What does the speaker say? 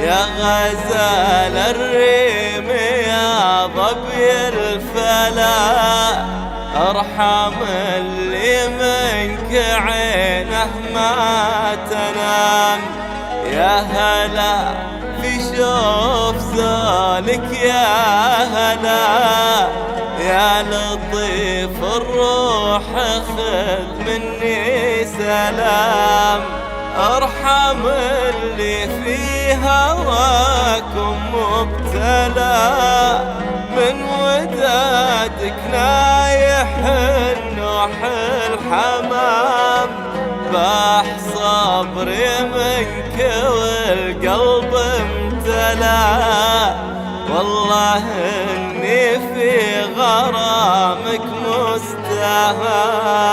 يا غزال الريم يا ظبي الفلا، ارحم اللي منك عينه ما تنام. يا هلا في شوف زولك يا هلا، يا لطيف الروح خذ مني سلام. ارحم اللي في هواكم مبتلى، من ودادك نايح النوح الحمام. باح صبري منك والقلب امتلى، والله اني في غرامك مستهان.